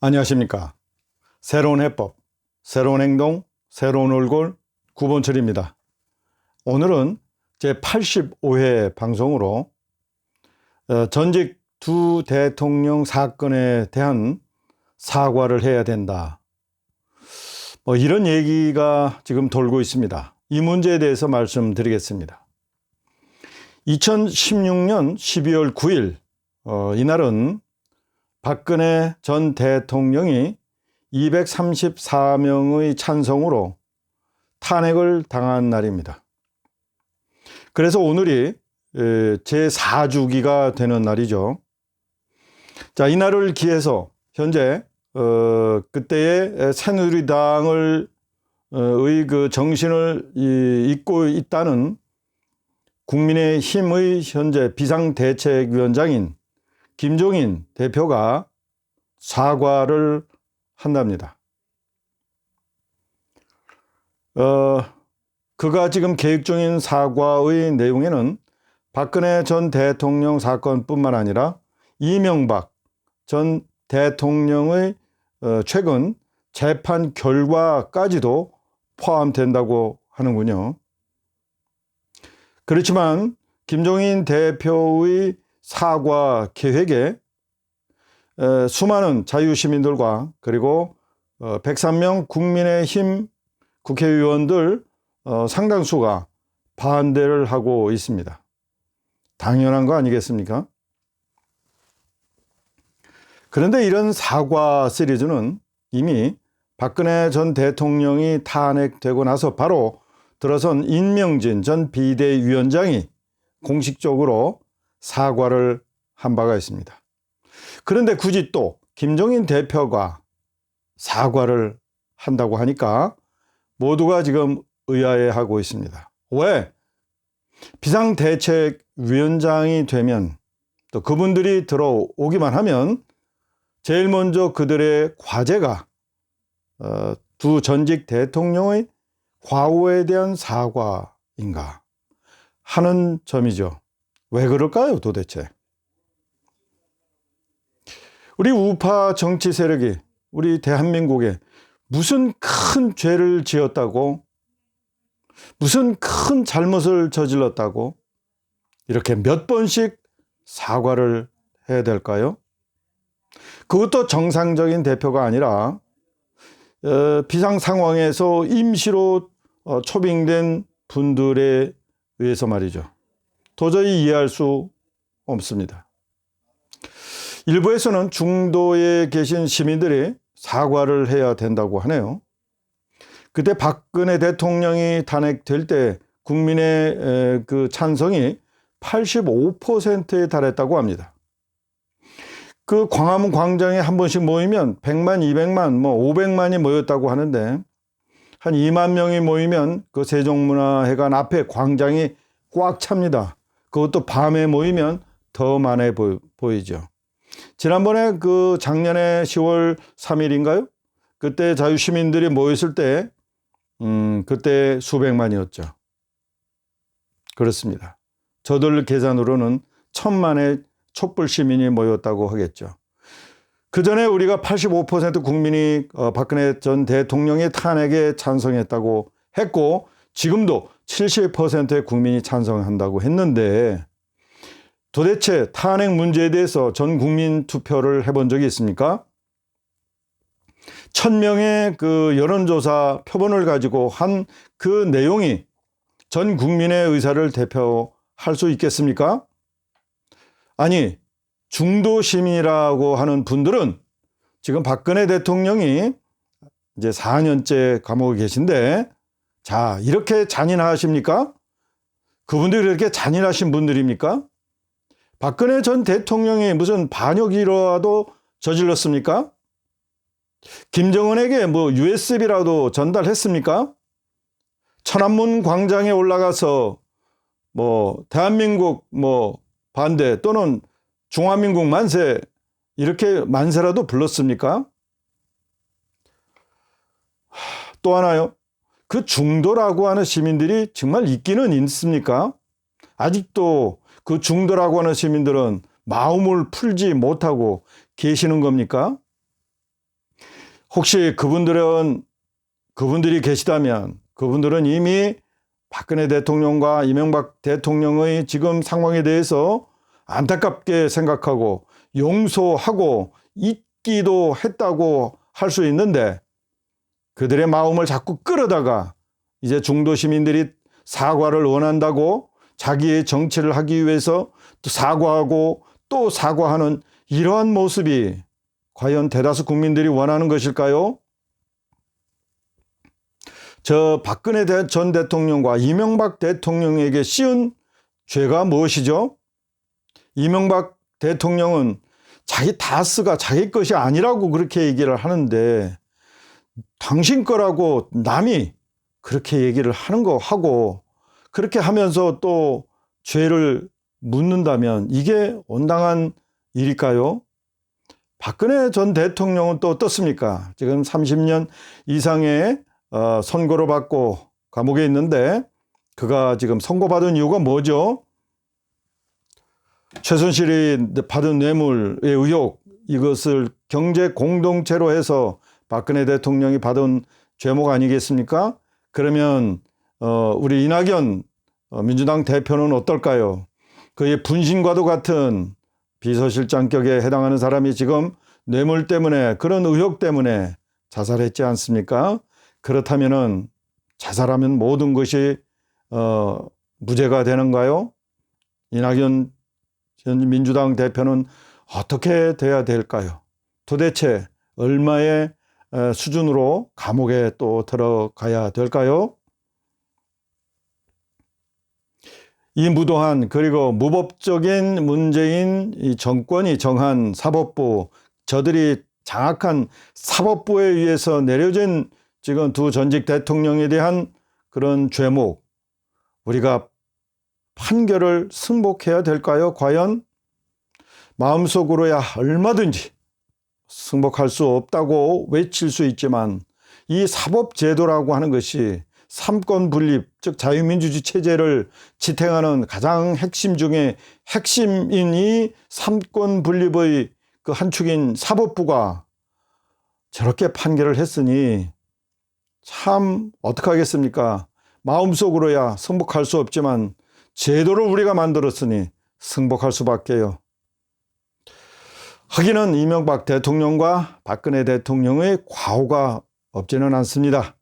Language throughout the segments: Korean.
안녕하십니까. 새로운 해법, 새로운 행동, 새로운 얼굴 구본철입니다. 오늘은 제 85회 방송으로 전직 두 대통령 사건에 대한 사과를 해야 된다. 이런 얘기가 지금 돌고 있습니다. 이 문제에 대해서 말씀드리겠습니다. 2016년 12월 9일 이날은 박근혜 전 대통령이 234명의 찬성으로 탄핵을 당한 날입니다. 그래서 오늘이 제4주기가 되는 날이죠. 자, 이날을 기해서 현재 그때의 새누리당을 그 정신을 잇고 있다는 국민의힘의 현재 비상대책위원장인 김종인 대표가 사과를 한답니다. 그가 지금 계획 중인 사과의 내용에는 박근혜 전 대통령 사건뿐만 아니라 이명박 전 대통령의 최근 재판 결과까지도 포함된다고 하는군요. 그렇지만 김종인 대표의 사과 계획에 수많은 자유시민들과 그리고 103명 국민의힘 국회의원들 상당수가 반대를 하고 있습니다. 당연한 거 아니겠습니까? 그런데 이런 사과 시리즈는 이미 박근혜 전 대통령이 탄핵되고 나서 바로 들어선 임명진 전 비대위원장이 공식적으로 사과를 한 바가 있습니다. 그런데 굳이 또 김종인 대표가 사과를 한다고 하니까 모두가 지금 의아해하고 있습니다. 왜? 비상대책위원장이 되면 또 그분들이 들어오기만 하면 제일 먼저 그들의 과제가 두 전직 대통령의 과오에 대한 사과인가 하는 점이죠. 왜 그럴까요, 도대체? 우리 우파 정치 세력이 우리 대한민국에 무슨 큰 죄를 지었다고, 무슨 큰 잘못을 저질렀다고 이렇게 몇 번씩 사과를 해야 될까요? 그것도 정상적인 대표가 아니라 비상 상황에서 임시로 초빙된 분들에 의해서 말이죠. 도저히 이해할 수 없습니다. 일부에서는 중도에 계신 시민들이 사과를 해야 된다고 하네요. 그때 박근혜 대통령이 탄핵될 때 국민의 그 찬성이 85%에 달했다고 합니다. 그 광화문 광장에 한 번씩 모이면 100만, 200만, 500만이 모였다고 하는데 한 2만 명이 모이면 그 세종문화회관 앞에 광장이 꽉 찹니다. 그것도 밤에 모이면 더 많아 보이죠. 지난번에 그 작년에 10월 3일인가요? 그때 자유시민들이 모였을 때 그때 수백만이었죠. 그렇습니다. 저들 계산으로는 1000만의 촛불 시민이 모였다고 하겠죠. 그 전에 우리가 85% 국민이 박근혜 전 대통령의 탄핵에 찬성했다고 했고 지금도 70%의 국민이 찬성한다고 했는데 도대체 탄핵 문제에 대해서 전 국민 투표를 해본 적이 있습니까? 1000명의 그 여론조사 표본을 가지고 한 그 내용이 전 국민의 의사를 대표할 수 있겠습니까? 아니, 중도 시민이라고 하는 분들은 지금 박근혜 대통령이 이제 4년째 감옥에 계신데 자, 이렇게 잔인하십니까? 그분들이 그렇게 잔인하신 분들입니까? 박근혜 전 대통령이 무슨 반역이라도 저질렀습니까? 김정은에게 USB라도 전달했습니까? 천안문 광장에 올라가서 대한민국 반대 또는 중화민국 만세 이렇게 만세라도 불렀습니까? 또 하나요. 그 중도라고 하는 시민들이 정말 있기는 있습니까? 아직도 그 중도라고 하는 시민들은 마음을 풀지 못하고 계시는 겁니까? 혹시 그분들이 계시다면 그분들은 이미 박근혜 대통령과 이명박 대통령의 지금 상황에 대해서 안타깝게 생각하고 용서하고 잊기도 했다고 할 수 있는데, 그들의 마음을 자꾸 끌어다가 이제 중도 시민들이 사과를 원한다고 자기의 정치를 하기 위해서 또 사과하고 또 사과하는 이러한 모습이 과연 대다수 국민들이 원하는 것일까요? 저 박근혜 전 대통령과 이명박 대통령에게 씌운 죄가 무엇이죠? 이명박 대통령은 자기 다스가 자기 것이 아니라고 그렇게 얘기를 하는데, 당신 거라고 남이 그렇게 얘기를 하는 거 하고 그렇게 하면서 또 죄를 묻는다면 이게 온당한 일일까요? 박근혜 전 대통령은 또 어떻습니까? 지금 30년 이상의 선고를 받고 감옥에 있는데, 그가 지금 선고받은 이유가 뭐죠? 최순실이 받은 뇌물의 의혹, 이것을 경제 공동체로 해서 박근혜 대통령이 받은 죄목 아니겠습니까? 그러면 우리 이낙연 민주당 대표는 어떨까요? 그의 분신과도 같은 비서실장격에 해당하는 사람이 지금 뇌물 때문에, 그런 의혹 때문에 자살했지 않습니까? 그렇다면은 자살하면 모든 것이 무죄가 되는가요? 이낙연 전 민주당 대표는 어떻게 돼야 될까요? 도대체 얼마의 수준으로 감옥에 또 들어가야 될까요? 이 무도한 그리고 무법적인 문재인 이 정권이 정한 사법부, 저들이 장악한 사법부에 의해서 내려진 지금 두 전직 대통령에 대한 그런 죄목, 우리가 판결을 승복해야 될까요? 과연? 마음속으로야 얼마든지 승복할 수 없다고 외칠 수 있지만, 이 사법제도라고 하는 것이 삼권 분립, 즉 자유민주주의 체제를 지탱하는 가장 핵심 중에 핵심인 이 삼권 분립의 그 한 축인 사법부가 저렇게 판결을 했으니 참 어떡하겠습니까? 마음속으로야 승복할 수 없지만 제도를 우리가 만들었으니 승복할 수밖에요. 하기는 이명박 대통령과 박근혜 대통령의 과오가 없지는 않습니다.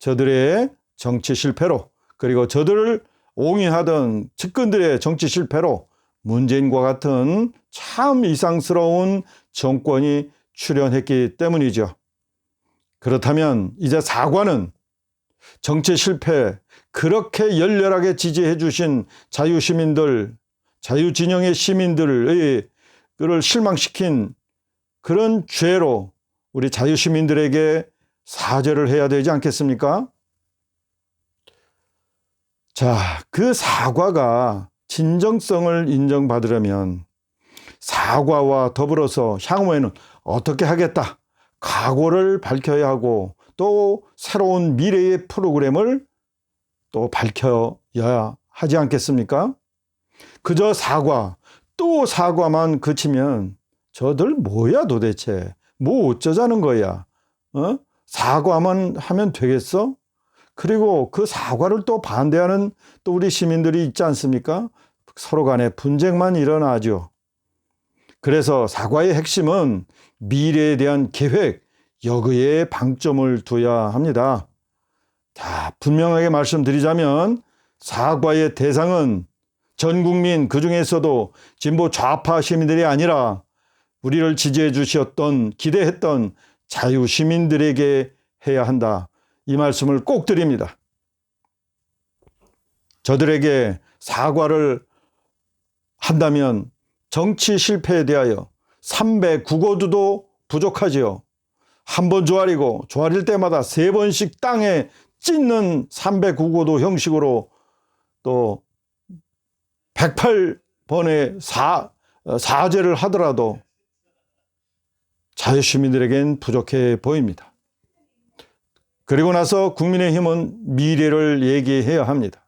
저들의 정치 실패로, 그리고 저들을 옹이하던 측근들의 정치 실패로 문재인과 같은 참 이상스러운 정권이 출현했기 때문이죠. 그렇다면 이제 사과는 정치 실패, 그렇게 열렬하게 지지해 주신 자유시민들, 자유진영의 시민들을 실망시킨 그런 죄로 우리 자유시민들에게 사죄를 해야 되지 않겠습니까? 자, 그 사과가 진정성을 인정받으려면 사과와 더불어서 향후에는 어떻게 하겠다, 각오를 밝혀야 하고 또 새로운 미래의 프로그램을 또 밝혀야 하지 않겠습니까? 그저 사과, 또 사과만 그치면 저들 뭐야 도대체? 뭐 어쩌자는 거야? 사과만 하면 되겠어? 그리고 그 사과를 또 반대하는 또 우리 시민들이 있지 않습니까? 서로 간에 분쟁만 일어나죠. 그래서 사과의 핵심은 미래에 대한 계획, 여기에 방점을 둬야 합니다. 자, 분명하게 말씀드리자면 사과의 대상은 전 국민, 그 중에서도 진보 좌파 시민들이 아니라 우리를 지지해 주셨던, 기대했던 자유시민들에게 해야 한다. 이 말씀을 꼭 드립니다. 저들에게 사과를 한다면 정치 실패에 대하여 309고도도 부족하지요. 한 번 조아릴 때마다 3번씩 땅에 찢는 309고도 형식으로 또 108번의 사죄를 하더라도 자유시민들에겐 부족해 보입니다. 그리고 나서 국민의힘은 미래를 얘기해야 합니다.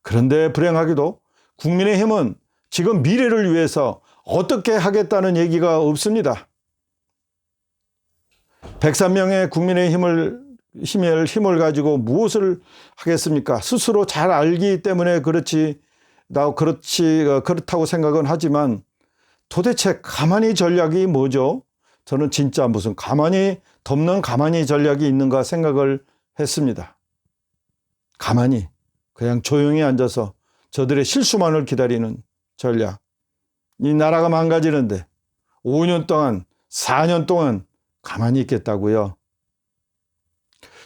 그런데 불행하게도 국민의힘은 지금 미래를 위해서 어떻게 하겠다는 얘기가 없습니다. 103명의 국민의 힘을 가지고 무엇을 하겠습니까? 스스로 잘 알기 때문에 그렇다고 생각은 하지만 도대체 가만히 전략이 뭐죠? 저는 진짜 무슨 덮는 가만히 전략이 있는가 생각을 했습니다. 가만히 그냥 조용히 앉아서 저들의 실수만을 기다리는 전략. 이 나라가 망가지는데 5년 동안 4년 동안 가만히 있겠다고요.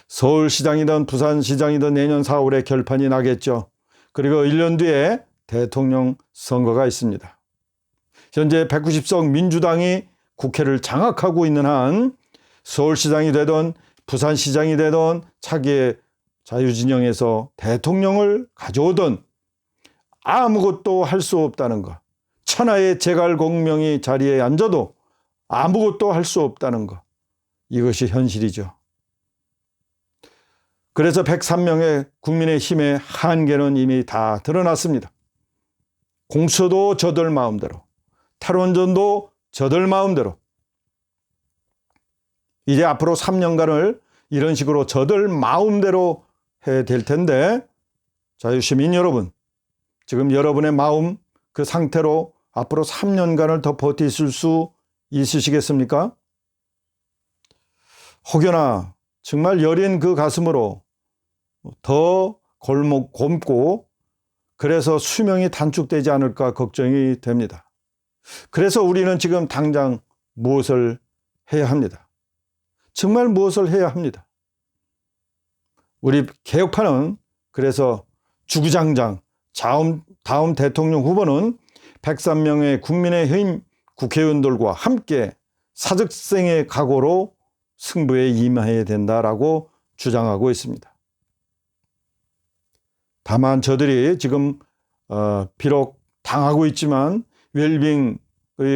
서울시장이든 부산시장이든 내년 4월에 결판이 나겠죠. 그리고 1년 뒤에 대통령 선거가 있습니다. 현재 190석 민주당이 국회를 장악하고 있는 한 서울시장이 되든 부산시장이 되든 차기의 자유진영에서 대통령을 가져오든 아무것도 할 수 없다는 것. 천하의 제갈공명이 자리에 앉아도 아무것도 할 수 없다는 것. 이것이 현실이죠. 그래서 103명의 국민의힘의 한계는 이미 다 드러났습니다. 공수도 저들 마음대로, 탈원전도 저들 마음대로. 이제 앞으로 3년간을 이런 식으로 저들 마음대로 해야 될 텐데, 자유시민 여러분, 지금 여러분의 마음 그 상태로 앞으로 3년간을 더 버티실 수 있으시겠습니까? 혹여나 정말 여린 그 가슴으로 더 곪고 그래서 수명이 단축되지 않을까 걱정이 됩니다. 그래서 우리는 지금 당장 무엇을 해야 합니다. 정말 무엇을 해야 합니다. 우리 개혁파는 그래서 주구장창 다음 대통령 후보는 103명의 국민의힘 국회의원들과 함께 사직생의 각오로 승부에 임해야 된다라고 주장하고 있습니다. 다만 저들이 지금 비록 당하고 있지만 웰빙의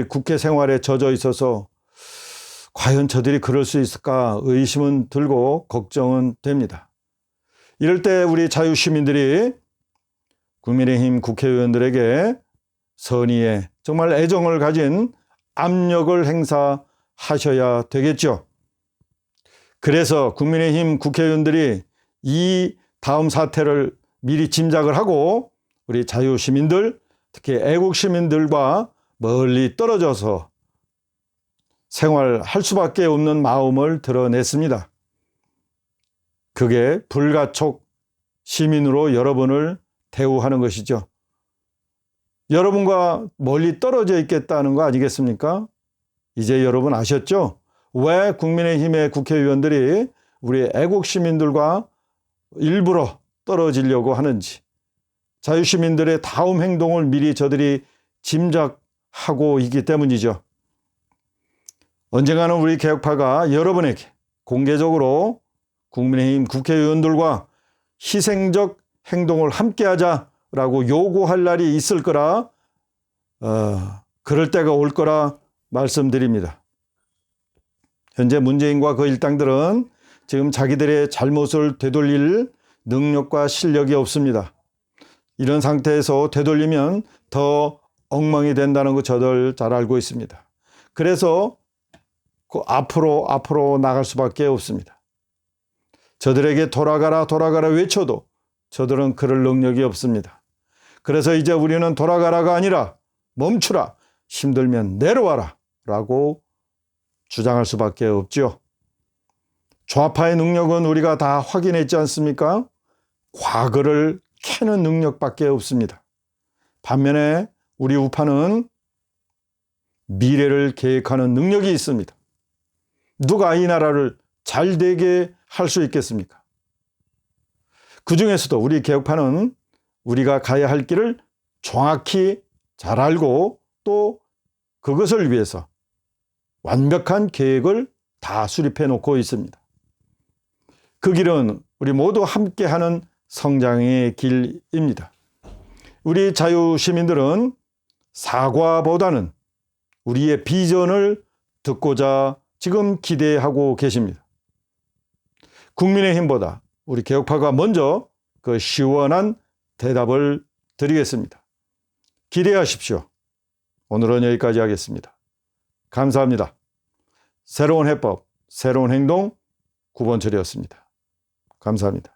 국회 생활에 젖어 있어서 과연 저들이 그럴 수 있을까 의심은 들고 걱정은 됩니다. 이럴 때 우리 자유시민들이 국민의힘 국회의원들에게 선의의 정말 애정을 가진 압력을 행사하셔야 되겠죠. 그래서 국민의힘 국회의원들이 이 다음 사태를 미리 짐작을 하고 우리 자유시민들, 특히 애국시민들과 멀리 떨어져서 생활할 수밖에 없는 마음을 드러냈습니다. 그게 불가촉 시민으로 여러분을 대우하는 것이죠. 여러분과 멀리 떨어져 있겠다는 거 아니겠습니까? 이제 여러분 아셨죠? 왜 국민의힘의 국회의원들이 우리 애국시민들과 일부러 떨어지려고 하는지, 자유시민들의 다음 행동을 미리 저들이 짐작하고 있기 때문이죠. 언젠가는 우리 개혁파가 여러분에게 공개적으로 국민의힘 국회의원들과 희생적 행동을 함께하자라고 요구할 날이 있을 거라, 그럴 때가 올 거라 말씀드립니다. 현재 문재인과 그 일당들은 지금 자기들의 잘못을 되돌릴 능력과 실력이 없습니다. 이런 상태에서 되돌리면 더 엉망이 된다는 거 저들 잘 알고 있습니다. 그래서 그 앞으로 나갈 수밖에 없습니다. 저들에게 돌아가라 외쳐도 저들은 그럴 능력이 없습니다. 그래서 이제 우리는 돌아가라가 아니라 멈추라, 힘들면 내려와라 라고 주장할 수밖에 없죠. 좌파의 능력은 우리가 다 확인했지 않습니까? 과거를 캐는 능력밖에 없습니다. 반면에 우리 우파는 미래를 계획하는 능력이 있습니다. 누가 이 나라를 잘 되게 할 수 있겠습니까? 그 중에서도 우리 개혁파는 우리가 가야 할 길을 정확히 잘 알고 또 그것을 위해서 완벽한 계획을 다 수립해 놓고 있습니다. 그 길은 우리 모두 함께하는 성장의 길입니다. 우리 자유시민들은 사과보다는 우리의 비전을 듣고자 지금 기대하고 계십니다. 국민의힘보다 우리 개혁파가 먼저 그 시원한 대답을 드리겠습니다. 기대하십시오. 오늘은 여기까지 하겠습니다. 감사합니다. 새로운 해법, 새로운 행동 9번철이었습니다. 감사합니다.